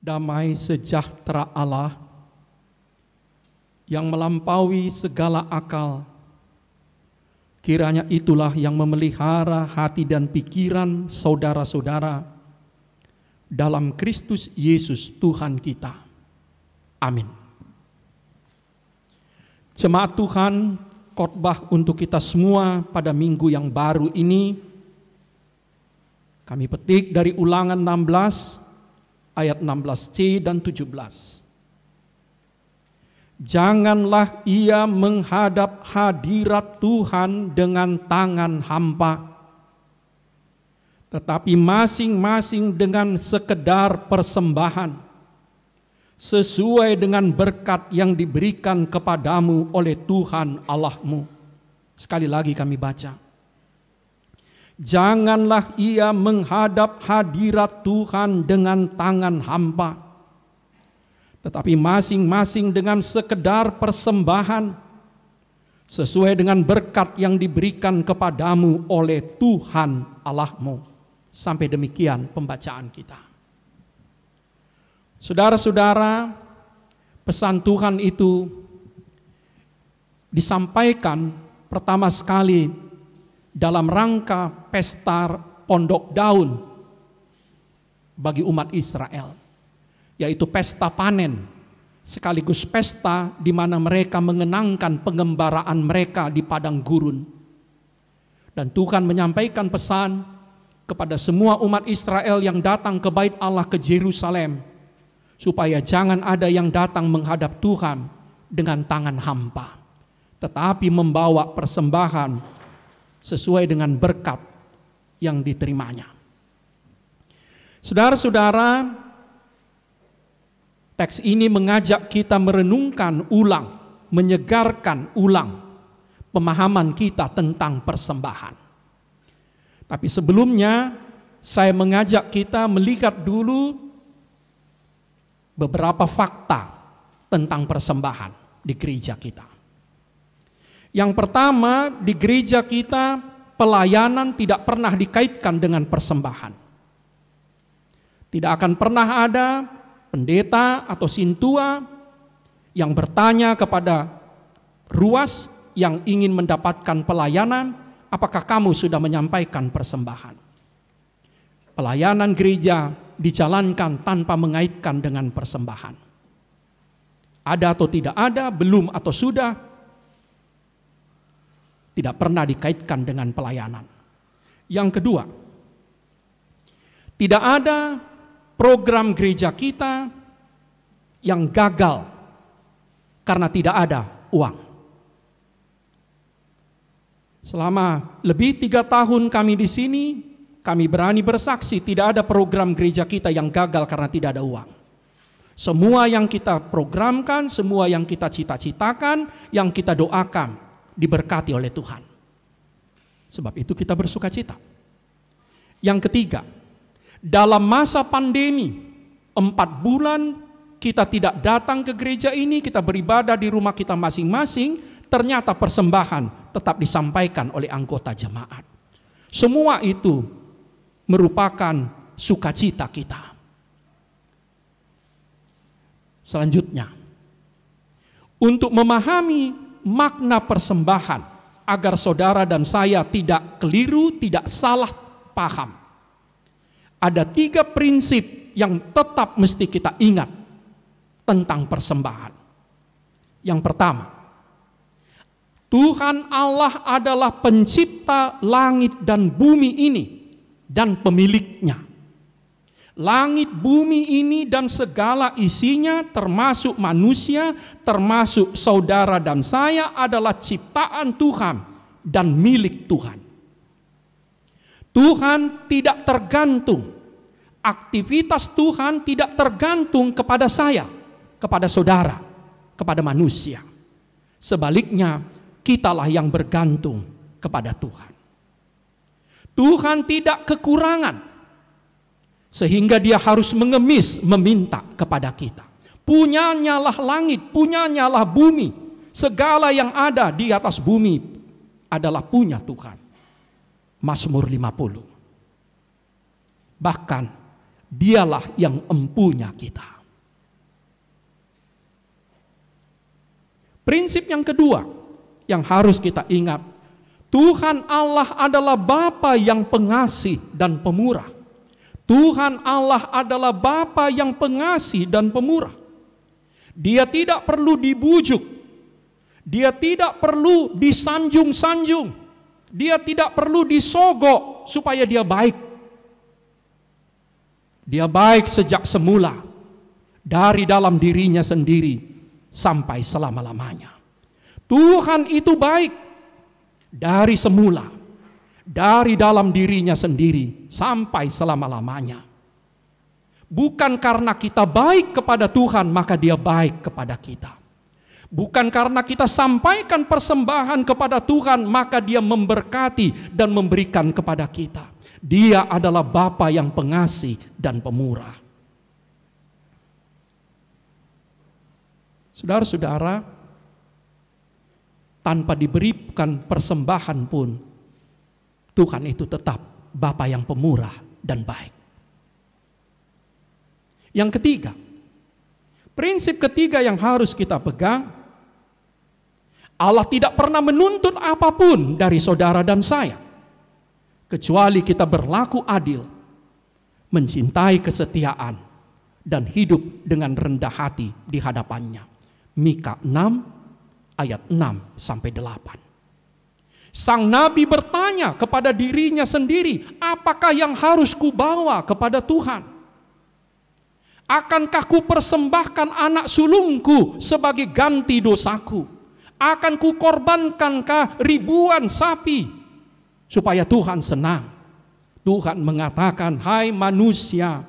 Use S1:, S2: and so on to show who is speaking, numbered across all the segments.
S1: damai sejahtera Allah yang melampaui segala akal, kiranya itulah yang memelihara hati dan pikiran saudara-saudara dalam Kristus Yesus Tuhan kita. Amin. Jemaat Tuhan, khotbah untuk kita semua pada minggu yang baru ini kami petik dari Ulangan 16 ayat 16c dan 17. Janganlah ia menghadap hadirat Tuhan dengan tangan hampa, tetapi masing-masing dengan sekedar persembahan, sesuai dengan berkat yang diberikan kepadamu oleh Tuhan Allahmu. Sekali lagi kami baca. Janganlah ia menghadap hadirat Tuhan dengan tangan hampa, tetapi masing-masing dengan sekedar persembahan, sesuai dengan berkat yang diberikan kepadamu oleh Tuhan Allahmu. Sampai demikian pembacaan kita. Saudara-saudara, pesan Tuhan itu disampaikan pertama sekali dalam rangka pesta Pondok Daun bagi umat Israel, yaitu pesta panen, sekaligus pesta di mana mereka mengenangkan pengembaraan mereka di padang gurun. Dan Tuhan menyampaikan pesan kepada semua umat Israel yang datang ke Bait Allah, ke Yerusalem, supaya jangan ada yang datang menghadap Tuhan dengan tangan hampa, tetapi membawa persembahan sesuai dengan berkat yang diterimanya. Saudara-saudara, teks ini mengajak kita merenungkan ulang, menyegarkan ulang pemahaman kita tentang persembahan. Tapi sebelumnya, saya mengajak kita melihat dulu beberapa fakta tentang persembahan di gereja kita. Yang pertama, di gereja kita pelayanan tidak pernah dikaitkan dengan persembahan. Tidak akan pernah ada pendeta atau sintua yang bertanya kepada ruas yang ingin mendapatkan pelayanan, apakah kamu sudah menyampaikan persembahan? Pelayanan gereja dijalankan tanpa mengaitkan dengan persembahan. Ada atau tidak ada, belum atau sudah, tidak pernah dikaitkan dengan pelayanan. Yang kedua, tidak ada program gereja kita yang gagal karena tidak ada uang. Selama lebih 3 tahun kami di sini, kami berani bersaksi tidak ada program gereja kita yang gagal karena tidak ada uang. Semua yang kita programkan, semua yang kita cita-citakan, yang kita doakan, diberkati oleh Tuhan. Sebab itu kita bersuka cita. Yang ketiga, dalam masa pandemi 4 bulan kita tidak datang ke gereja ini, kita beribadah di rumah kita masing-masing, ternyata persembahan tetap disampaikan oleh anggota jemaat. Semua itu merupakan sukacita kita. Selanjutnya, untuk memahami makna persembahan agar saudara dan saya tidak keliru, tidak salah paham, ada 3 prinsip yang tetap mesti kita ingat tentang persembahan. Yang pertama, Tuhan Allah adalah pencipta langit dan bumi ini dan pemiliknya. Langit, bumi ini dan segala isinya, termasuk manusia, termasuk saudara dan saya, adalah ciptaan Tuhan dan milik Tuhan. Tuhan tidak tergantung, aktivitas Tuhan tidak tergantung kepada saya, kepada saudara, kepada manusia. Sebaliknya, kitalah yang bergantung kepada Tuhan. Tuhan tidak kekurangan, sehingga dia harus mengemis meminta kepada kita. Punyanyalah langit, punyanyalah bumi. Segala yang ada di atas bumi adalah punya Tuhan. Mazmur 50. Bahkan dialah yang empunya kita. Prinsip yang kedua yang harus kita ingat, Tuhan Allah adalah Bapa yang pengasih dan pemurah. Tuhan Allah adalah Bapa yang pengasih dan pemurah. Dia tidak perlu dibujuk. Dia tidak perlu disanjung-sanjung. Dia tidak perlu disogok supaya dia baik. Dia baik sejak semula, dari dalam dirinya sendiri sampai selama-lamanya. Tuhan itu baik dari semula, dari dalam dirinya sendiri sampai selama-lamanya. Bukan karena kita baik kepada Tuhan maka dia baik kepada kita. Bukan karena kita sampaikan persembahan kepada Tuhan maka dia memberkati dan memberikan kepada kita. Dia adalah Bapa yang pengasih dan pemurah. Saudara-saudara, tanpa diberikan persembahan pun, Tuhan itu tetap Bapa yang pemurah dan baik. Yang ketiga, prinsip ketiga yang harus kita pegang, Allah tidak pernah menuntut apapun dari saudara dan saya, kecuali kita berlaku adil, mencintai kesetiaan, dan hidup dengan rendah hati di hadapannya. Mika 6 ayat 6-8. Sang nabi bertanya kepada dirinya sendiri, apakah yang harus kubawa kepada Tuhan? Akankah ku persembahkan anak sulungku sebagai ganti dosaku? Akan ku korbankankah ribuan sapi supaya Tuhan senang? Tuhan mengatakan, hai manusia,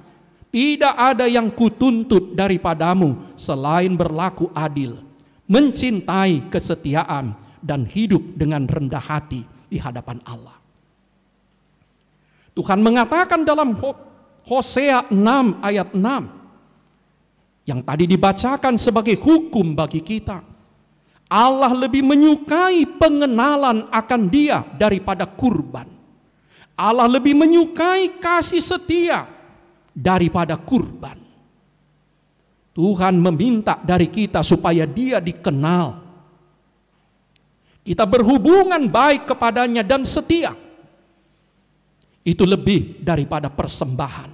S1: tidak ada yang kutuntut daripadamu selain berlaku adil, mencintai kesetiaan, dan hidup dengan rendah hati di hadapan Allah. Tuhan mengatakan dalam Hosea 6 ayat 6, yang tadi dibacakan sebagai hukum bagi kita, Allah lebih menyukai pengenalan akan Dia daripada kurban. Allah lebih menyukai kasih setia daripada kurban. Tuhan meminta dari kita supaya Dia dikenal. Kita berhubungan baik kepadanya dan setia. Itu lebih daripada persembahan.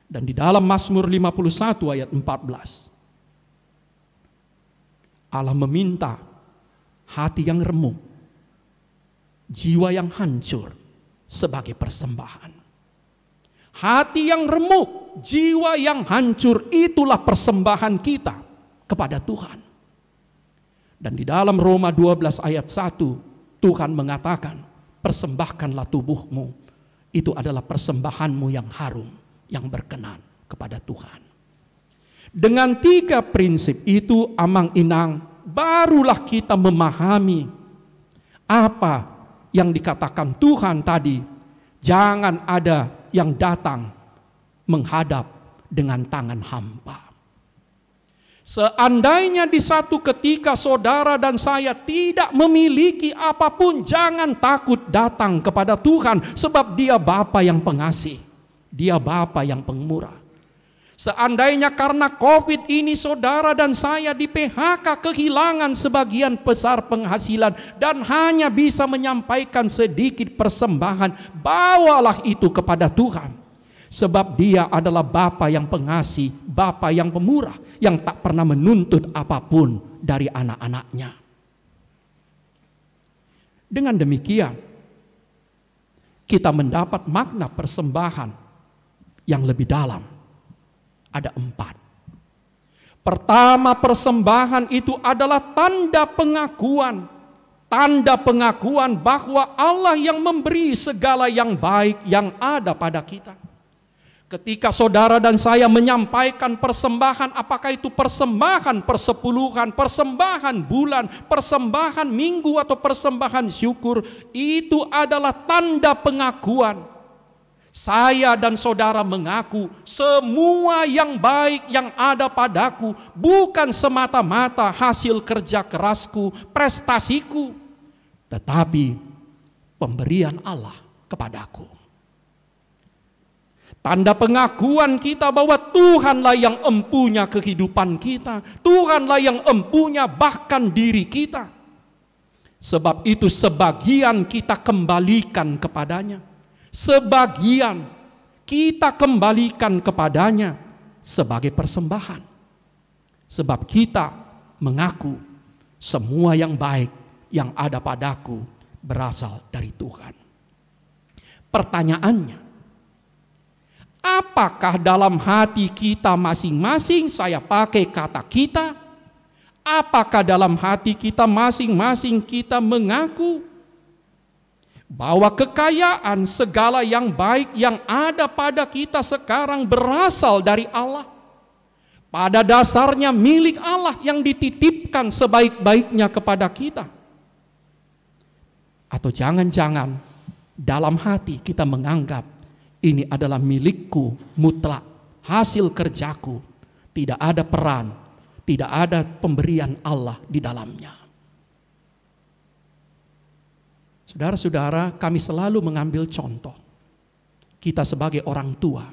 S1: Dan di dalam Mazmur 51 ayat 14, Allah meminta hati yang remuk, jiwa yang hancur sebagai persembahan. Hati yang remuk, jiwa yang hancur, itulah persembahan kita kepada Tuhan. Dan di dalam Roma 12 ayat 1, Tuhan mengatakan, persembahkanlah tubuhmu, itu adalah persembahanmu yang harum, yang berkenan kepada Tuhan. Dengan 3 prinsip itu, amang-inang, barulah kita memahami apa yang dikatakan Tuhan tadi. Jangan ada yang datang menghadap dengan tangan hampa. Seandainya di satu ketika saudara dan saya tidak memiliki apapun, jangan takut datang kepada Tuhan, sebab Dia Bapa yang pengasih, Dia Bapa yang pemurah. Seandainya karena COVID ini saudara dan saya di PHK, kehilangan sebagian besar penghasilan dan hanya bisa menyampaikan sedikit persembahan, bawalah itu kepada Tuhan. Sebab Dia adalah Bapa yang pengasih, Bapa yang pemurah, yang tak pernah menuntut apapun dari anak-anaknya. Dengan demikian, kita mendapat makna persembahan yang lebih dalam. Ada 4. Pertama, persembahan itu adalah tanda pengakuan. Tanda pengakuan bahwa Allah yang memberi segala yang baik yang ada pada kita. Ketika saudara dan saya menyampaikan persembahan, apakah itu persembahan persepuluhan, persembahan bulan, persembahan minggu, atau persembahan syukur, itu adalah tanda pengakuan. Saya dan saudara mengaku semua yang baik yang ada padaku bukan semata-mata hasil kerja kerasku, prestasiku, tetapi pemberian Allah kepadaku. Tanda pengakuan kita bahwa Tuhanlah yang empunya kehidupan kita. Tuhanlah yang empunya bahkan diri kita. Sebab itu sebagian kita kembalikan kepadanya. Sebagian kita kembalikan kepadanya sebagai persembahan. Sebab kita mengaku semua yang baik yang ada padaku berasal dari Tuhan. Pertanyaannya, apakah dalam hati kita masing-masing, saya pakai kata kita, apakah dalam hati kita masing-masing kita mengaku bahwa kekayaan segala yang baik yang ada pada kita sekarang berasal dari Allah? Pada dasarnya milik Allah yang dititipkan sebaik-baiknya kepada kita. Atau jangan-jangan dalam hati kita menganggap ini adalah milikku mutlak, hasil kerjaku, tidak ada peran, tidak ada pemberian Allah di dalamnya. Saudara-saudara, kami selalu mengambil contoh. Kita sebagai orang tua,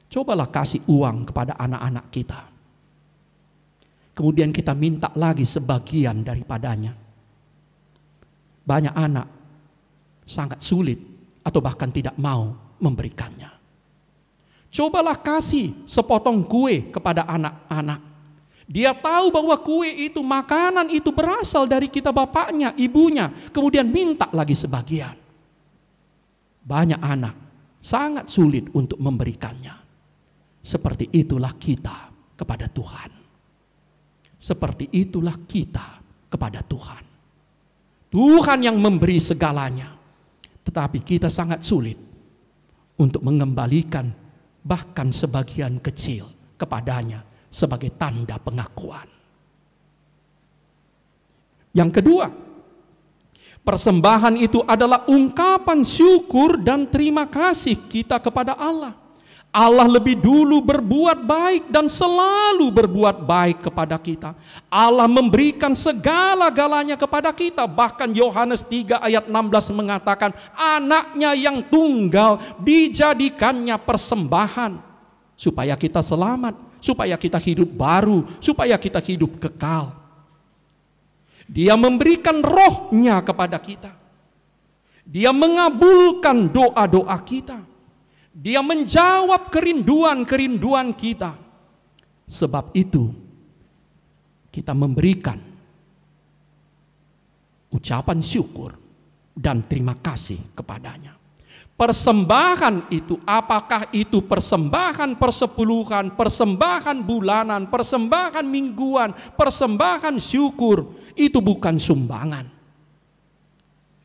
S1: cobalah kasih uang kepada anak-anak kita. Kemudian kita minta lagi sebagian daripadanya. Banyak anak sangat sulit atau bahkan tidak mau memberikannya. Cobalah kasih sepotong kue kepada anak-anak. Dia tahu bahwa kue itu, makanan itu berasal dari kita bapaknya, ibunya. Kemudian minta lagi sebagian. Banyak anak sangat sulit untuk memberikannya. Seperti itulah kita kepada Tuhan. Seperti itulah kita kepada Tuhan. Tuhan yang memberi segalanya. Tetapi kita sangat sulit untuk mengembalikan bahkan sebagian kecil kepadanya sebagai tanda pengakuan. Yang kedua, persembahan itu adalah ungkapan syukur dan terima kasih kita kepada Allah. Allah lebih dulu berbuat baik dan selalu berbuat baik kepada kita. Allah memberikan segala-galanya kepada kita. Bahkan Yohanes 3 ayat 16 mengatakan, anaknya yang tunggal dijadikannya persembahan. Supaya kita selamat, supaya kita hidup baru, supaya kita hidup kekal. Dia memberikan rohnya kepada kita. Dia mengabulkan doa-doa kita. Dia menjawab kerinduan-kerinduan kita. Sebab itu kita memberikan ucapan syukur dan terima kasih kepadanya. Persembahan itu, apakah itu persembahan persepuluhan, persembahan bulanan, persembahan mingguan, persembahan syukur, itu bukan sumbangan.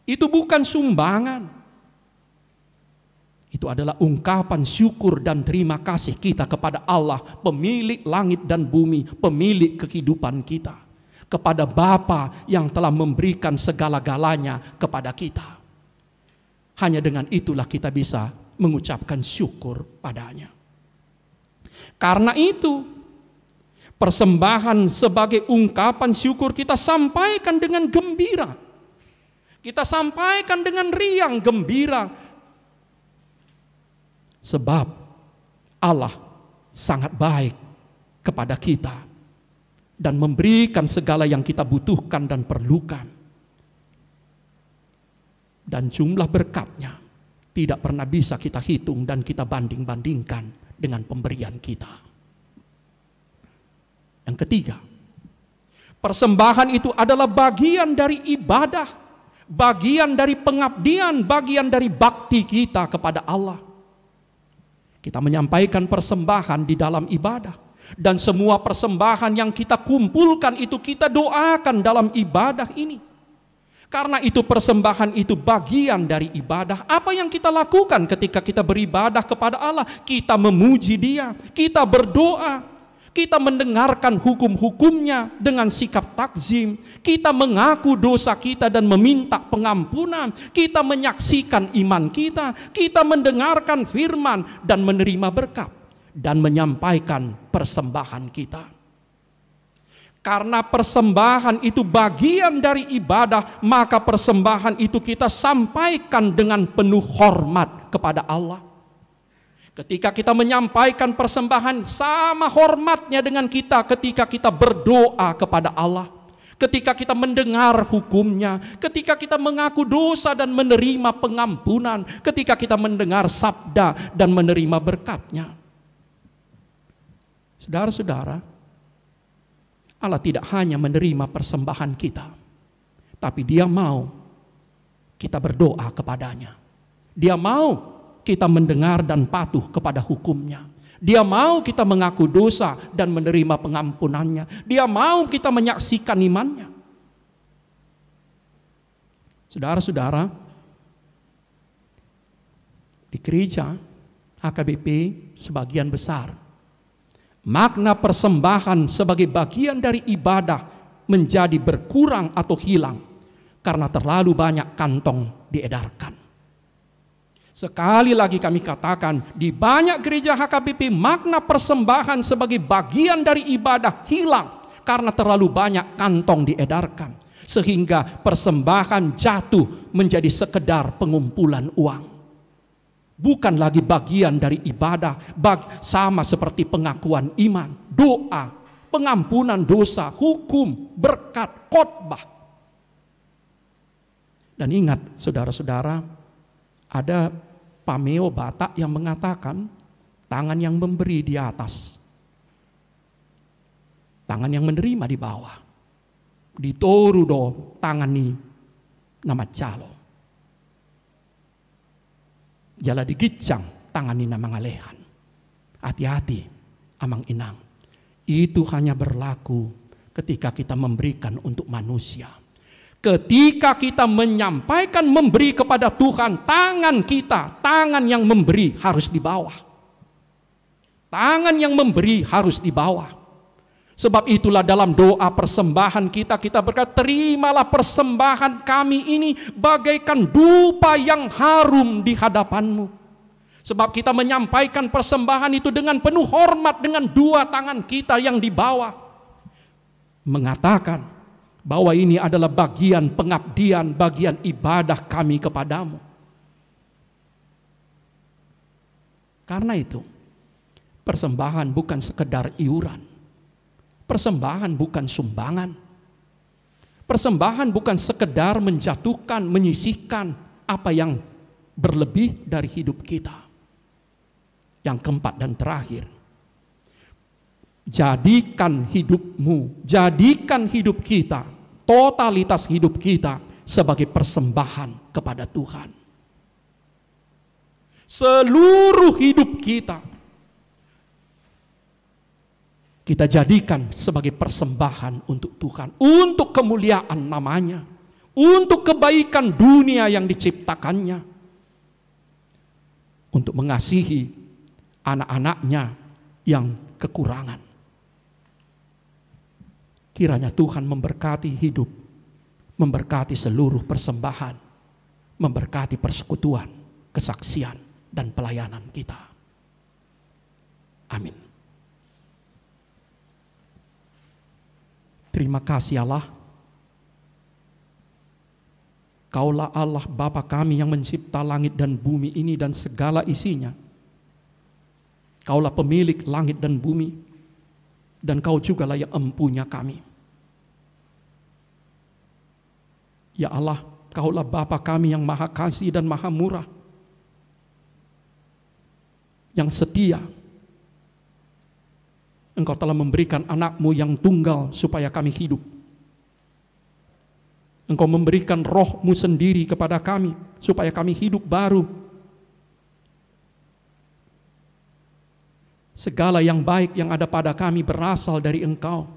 S1: Itu bukan sumbangan. Itu adalah ungkapan syukur dan terima kasih kita kepada Allah, pemilik langit dan bumi, pemilik kehidupan kita. Kepada Bapa yang telah memberikan segala-galanya kepada kita. Hanya dengan itulah kita bisa mengucapkan syukur padanya. Karena itu, persembahan sebagai ungkapan syukur kita sampaikan dengan gembira. Kita sampaikan dengan riang gembira. Sebab Allah sangat baik kepada kita dan memberikan segala yang kita butuhkan dan perlukan. Dan jumlah berkatnya tidak pernah bisa kita hitung dan kita banding-bandingkan dengan pemberian kita. Yang ketiga, persembahan itu adalah bagian dari ibadah, bagian dari pengabdian, bagian dari bakti kita kepada Allah. Kita menyampaikan persembahan di dalam ibadah. Dan semua persembahan yang kita kumpulkan itu kita doakan dalam ibadah ini. Karena itu persembahan itu bagian dari ibadah. Apa yang kita lakukan ketika kita beribadah kepada Allah? Kita memuji Dia, kita berdoa. Kita mendengarkan hukum-hukumnya dengan sikap takzim. Kita mengaku dosa kita dan meminta pengampunan. Kita menyaksikan iman kita. Kita mendengarkan firman dan menerima berkat. Dan menyampaikan persembahan kita. Karena persembahan itu bagian dari ibadah, maka persembahan itu kita sampaikan dengan penuh hormat kepada Allah. Ketika kita menyampaikan persembahan, sama hormatnya dengan kita ketika kita berdoa kepada Allah. Ketika kita mendengar hukumnya, ketika kita mengaku dosa dan menerima pengampunan, ketika kita mendengar sabda dan menerima berkatnya. Saudara-saudara, Allah tidak hanya menerima persembahan kita, tapi Dia mau kita berdoa kepadanya. Dia mau kita mendengar dan patuh kepada hukumnya. Dia mau kita mengaku dosa dan menerima pengampunannya. Dia mau kita menyaksikan imannya. Saudara-saudara, di gereja HKBP sebagian besar, makna persembahan sebagai bagian dari ibadah menjadi berkurang atau hilang karena terlalu banyak kantong diedarkan. Sekali lagi kami katakan, di banyak gereja HKBP makna persembahan sebagai bagian dari ibadah hilang karena terlalu banyak kantong diedarkan. Sehingga persembahan jatuh menjadi sekedar pengumpulan uang. Bukan lagi bagian dari ibadah, sama seperti pengakuan iman, doa, pengampunan dosa, hukum, berkat, khotbah. Dan ingat saudara-saudara, ada pameo Batak yang mengatakan tangan yang memberi di atas, tangan yang menerima di bawah. Ditoru do tangan ni nama calo. Jala digicang tangan ni nama ngalehan. Hati-hati amang inang. Itu hanya berlaku ketika kita memberikan untuk manusia. Ketika kita menyampaikan memberi kepada Tuhan, tangan kita, tangan yang memberi harus di bawah. Tangan yang memberi harus di bawah. Sebab itulah dalam doa persembahan kita berkata, terimalah persembahan kami ini bagaikan dupa yang harum di hadapan-Mu. Sebab kita menyampaikan persembahan itu dengan penuh hormat, dengan dua tangan kita yang di bawah. Mengatakan bahwa ini adalah bagian pengabdian, bagian ibadah kami kepadamu. Karena itu, persembahan bukan sekedar iuran. Persembahan bukan sumbangan. Persembahan bukan sekedar menjatuhkan, menyisihkan apa yang berlebih dari hidup kita. Yang keempat dan terakhir, jadikan hidupmu, jadikan hidup kita, totalitas hidup kita sebagai persembahan kepada Tuhan. Seluruh hidup kita jadikan sebagai persembahan untuk Tuhan, untuk kemuliaan namanya, untuk kebaikan dunia yang diciptakannya, untuk mengasihi anak-anaknya yang kekurangan. Kiranya Tuhan memberkati hidup, memberkati seluruh persembahan, memberkati persekutuan, kesaksian, dan pelayanan kita. Amin. Terima kasih Allah. Kaulah Allah Bapa kami yang mencipta langit dan bumi ini dan segala isinya. Kaulah pemilik langit dan bumi, dan Kau jugalah yang empunya kami. Ya Allah, Kaulah Bapa kami yang maha kasih dan maha murah, yang setia. Engkau telah memberikan anak-Mu yang tunggal supaya kami hidup. Engkau memberikan Roh-Mu sendiri kepada kami supaya kami hidup baru. Segala yang baik yang ada pada kami berasal dari Engkau.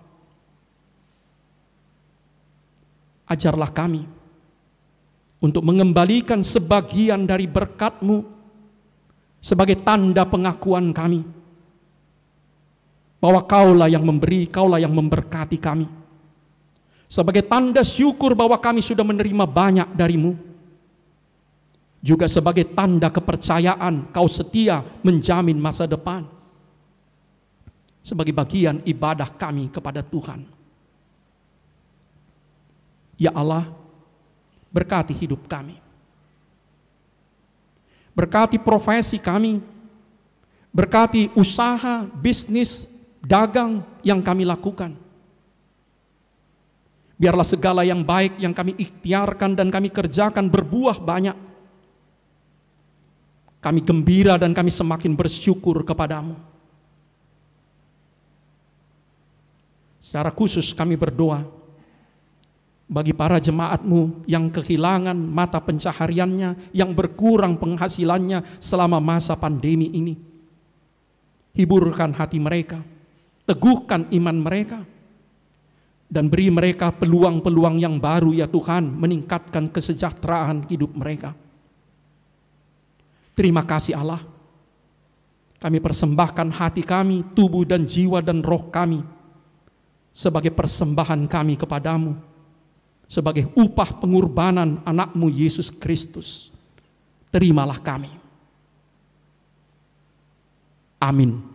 S1: Ajarlah kami untuk mengembalikan sebagian dari berkat-Mu sebagai tanda pengakuan kami bahwa Kaulah yang memberi, Kaulah yang memberkati kami. Sebagai tanda syukur bahwa kami sudah menerima banyak dari-Mu. Juga sebagai tanda kepercayaan Kau setia menjamin masa depan. Sebagai bagian ibadah kami kepada Tuhan. Ya Allah, berkati hidup kami. Berkati profesi kami. Berkati usaha, bisnis, dagang yang kami lakukan. Biarlah segala yang baik yang kami ikhtiarkan dan kami kerjakan berbuah banyak. Kami gembira dan kami semakin bersyukur kepadamu. Secara khusus kami berdoa bagi para jemaat-Mu yang kehilangan mata pencahariannya, yang berkurang penghasilannya selama masa pandemi ini. Hiburkan hati mereka, teguhkan iman mereka, dan beri mereka peluang-peluang yang baru ya Tuhan, meningkatkan kesejahteraan hidup mereka. Terima kasih Allah. Kami persembahkan hati kami, tubuh dan jiwa dan roh kami sebagai persembahan kami kepadamu, sebagai upah pengorbanan anak-Mu Yesus Kristus. Terimalah kami. Amin.